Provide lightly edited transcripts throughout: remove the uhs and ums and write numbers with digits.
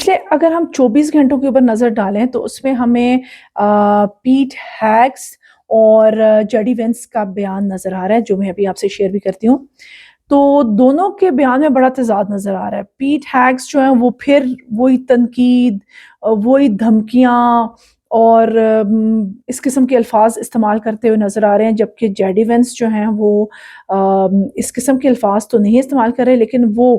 پچھلے اگر ہم 24 گھنٹوں کے اوپر نظر ڈالیں تو اس میں ہمیں پیٹ ہیگس اور جیڈی وینس کا بیان نظر آ رہا ہے، جو میں ابھی آپ سے شیئر بھی کرتی ہوں۔ تو دونوں کے بیان میں بڑا تضاد نظر آ رہا ہے۔ پیٹ ہیگس جو ہیں وہ پھر وہی تنقید، وہی دھمکیاں اور اس قسم کے الفاظ استعمال کرتے ہوئے نظر آ رہے ہیں، جبکہ جیڈی وینس جو ہیں وہ اس قسم کے الفاظ تو نہیں استعمال کر رہے، لیکن وہ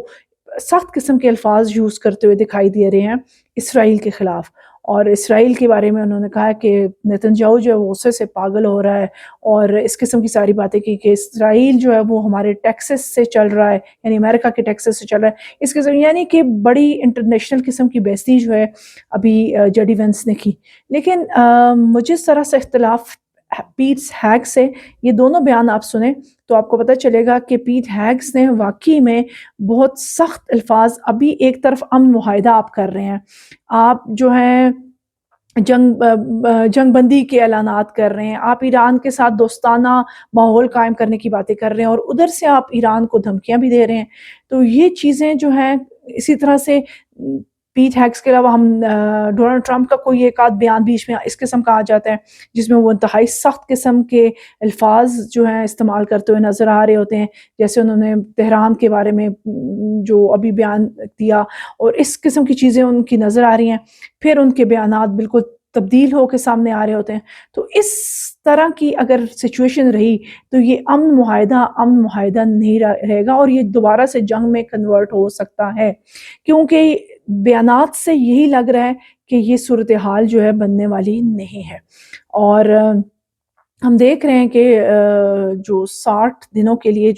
سخت قسم کے الفاظ یوز کرتے ہوئے دکھائی دے رہے ہیں اسرائیل کے خلاف۔ اور اسرائیل کے بارے میں انہوں نے کہا کہ نیتن یاہو جو ہے وہ غصے سے پاگل ہو رہا ہے، اور اس قسم کی ساری باتیں کی کہ اسرائیل جو ہے وہ ہمارے ٹیکسس سے چل رہا ہے، یعنی امریکہ کے ٹیکسس سے چل رہا ہے، اس قسم یعنی کہ بڑی انٹرنیشنل قسم کی بےعزتی جو ہے ابھی جیڈی وینس نے کی۔ لیکن مجھے ذرا سا اختلاف پیٹس ہیگس سے، یہ دونوں بیان آپ سنیں تو آپ کو پتہ چلے گا کہ پیٹ ہیگس نے واقعی میں بہت سخت الفاظ، ابھی ایک طرف امن معاہدہ آپ کر رہے ہیں، آپ جو ہیں جنگ بندی کے اعلانات کر رہے ہیں، آپ ایران کے ساتھ دوستانہ ماحول قائم کرنے کی باتیں کر رہے ہیں، اور ادھر سے آپ ایران کو دھمکیاں بھی دے رہے ہیں۔ تو یہ چیزیں جو ہیں، اسی طرح سے پیٹ ہیگس کے علاوہ ہم ڈونلڈ ٹرمپ کا کوئی ایک آدھ بیان بیچ میں اس قسم کا آ جاتا ہے جس میں وہ انتہائی سخت قسم کے الفاظ جو ہیں استعمال کرتے ہوئے نظر آ رہے ہوتے ہیں، جیسے انہوں نے تہران کے بارے میں جو ابھی بیان دیا، اور اس قسم کی چیزیں ان کی نظر آ رہی ہیں، پھر ان کے بیانات بالکل تبدیل ہو کے سامنے آ رہے ہوتے ہیں۔ تو اس طرح کی اگر سچویشن رہی تو یہ امن معاہدہ نہیں رہے گا، اور یہ دوبارہ سے جنگ میں کنورٹ ہو سکتا ہے، کیونکہ بیانات سے یہی لگ رہا ہے کہ یہ صورتحال جو ہے بننے والی نہیں ہے۔ اور ہم دیکھ رہے ہیں کہ جو 60 دنوں کے لیے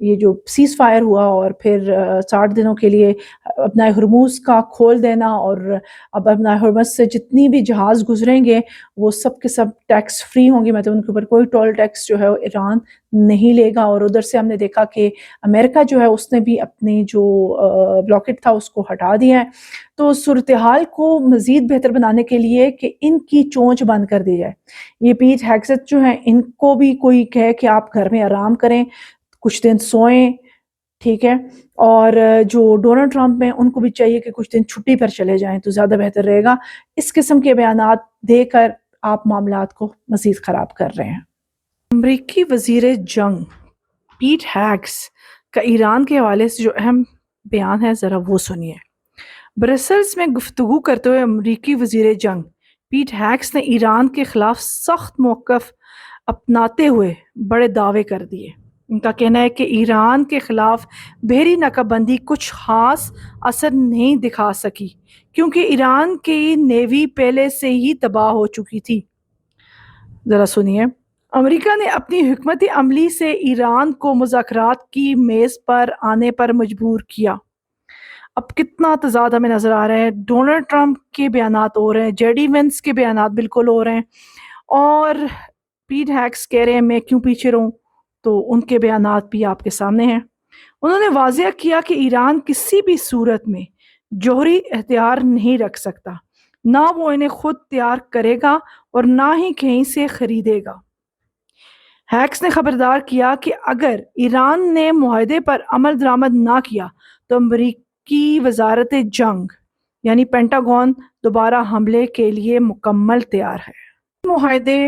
یہ جو سیز فائر ہوا، اور پھر 60 دنوں کے لیے اپنا ہرموز کا کھول دینا، اور اب اپنا ہرمز سے جتنی بھی جہاز گزریں گے وہ سب کے سب ٹیکس فری ہوں گے، مطلب ان کے اوپر کوئی ٹول ٹیکس جو ہے وہ ایران نہیں لے گا۔ اور ادھر سے ہم نے دیکھا کہ امریکہ جو ہے اس نے بھی اپنی جو بلاکٹ تھا اس کو ہٹا دیا ہے۔ تو صورتحال کو مزید بہتر بنانے کے لیے کہ ان کی چونچ بند کر دی جائے، یہ پیٹ ہیگسٹ جو ہیں ان کو بھی کوئی کہے کہ آپ گھر میں آرام کریں، کچھ دن سوئیں، ٹھیک ہے، اور جو ڈونلڈ ٹرمپ ہیں ان کو بھی چاہیے کہ کچھ دن چھٹی پر چلے جائیں تو زیادہ بہتر رہے گا۔ اس قسم کے بیانات دے کر آپ معاملات کو مزید خراب کر رہے ہیں۔ امریکی وزیر جنگ پیٹ ہیگس کا ایران کے حوالے سے جو اہم بیان ہے ذرا وہ سنیے۔ برسلز میں گفتگو کرتے ہوئے امریکی وزیر جنگ پیٹ ہیگس نے ایران کے خلاف سخت موقف اپناتے ہوئے بڑے دعوے کر دیے۔ ان کا کہنا ہے کہ ایران کے خلاف بحری ناکہ بندی کچھ خاص اثر نہیں دکھا سکی، کیونکہ ایران کی نیوی پہلے سے ہی تباہ ہو چکی تھی۔ ذرا سنیے، امریکہ نے اپنی حکمت عملی سے ایران کو مذاکرات کی میز پر آنے پر مجبور کیا۔ اب کتنا تضاد ہمیں نظر آ رہا ہے، ڈونلڈ ٹرمپ کے بیانات ہو رہے ہیں، جیڈی وینس کے بیانات بالکل ہو رہے ہیں، اور پیٹ ہیگس کہہ رہے ہیں میں کیوں پیچھے رہوں، تو ان کے بیانات بھی آپ کے سامنے ہیں۔ انہوں نے واضح کیا کہ ایران کسی بھی صورت میں جوہری ہتھیار نہیں رکھ سکتا، نہ وہ انہیں خود تیار کرے گا اور نہ ہی کہیں سے خریدے گا۔ ہیگس نے خبردار کیا کہ اگر ایران نے معاہدے پر عمل درآمد نہ کیا تو امریکی وزارت جنگ یعنی پینٹاگون دوبارہ حملے کے لیے مکمل تیار ہے۔ معاہدے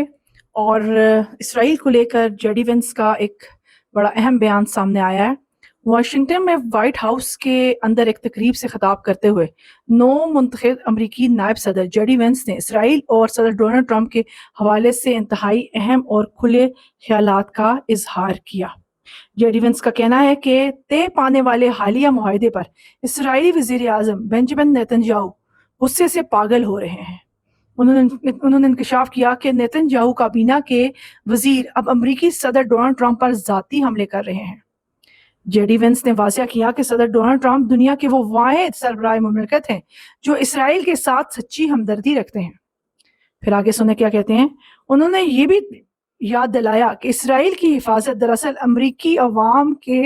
اور اسرائیل کو لے کر جیڈی وینس کا ایک بڑا اہم بیان سامنے آیا ہے۔ واشنگٹن میں وائٹ ہاؤس کے اندر ایک تقریب سے خطاب کرتے ہوئے نو منتخب امریکی نائب صدر جیڈی وینس نے اسرائیل اور صدر ڈونلڈ ٹرمپ کے حوالے سے انتہائی اہم اور کھلے خیالات کا اظہار کیا۔ جیڈی وینس کا کہنا ہے کہ طے پانے والے حالیہ معاہدے پر اسرائیلی وزیر اعظم بنجمن نیتن یاہو غصے سے پاگل ہو رہے ہیں۔ انہوں نے انکشاف کیا کہ نیتن یاہو کابینہ کے وزیر اب امریکی صدر ڈونلڈ ٹرمپ پر ذاتی حملے کر رہے ہیں۔ جیڈی وینس نے واضح کیا کہ صدر ڈونلڈ ٹرمپ دنیا کے وہ واحد سربراہ مملکت ہیں جو اسرائیل کے ساتھ سچی ہمدردی رکھتے ہیں۔ پھر آگے سنیں کیا کہتے ہیں۔ انہوں نے یہ بھی یاد دلایا کہ اسرائیل کی حفاظت دراصل امریکی عوام کے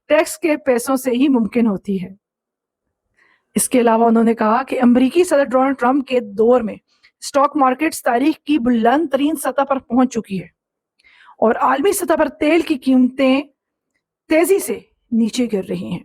ٹیکس کے پیسوں سے ہی ممکن ہوتی ہے۔ اس کے علاوہ انہوں نے کہا کہ امریکی صدر ڈونلڈ ٹرمپ کے دور میں اسٹاک مارکیٹس تاریخ کی بلند ترین سطح پر پہنچ چکی ہے، اور عالمی سطح پر تیل کی قیمتیں تیزی سے نیچے گر رہی ہیں۔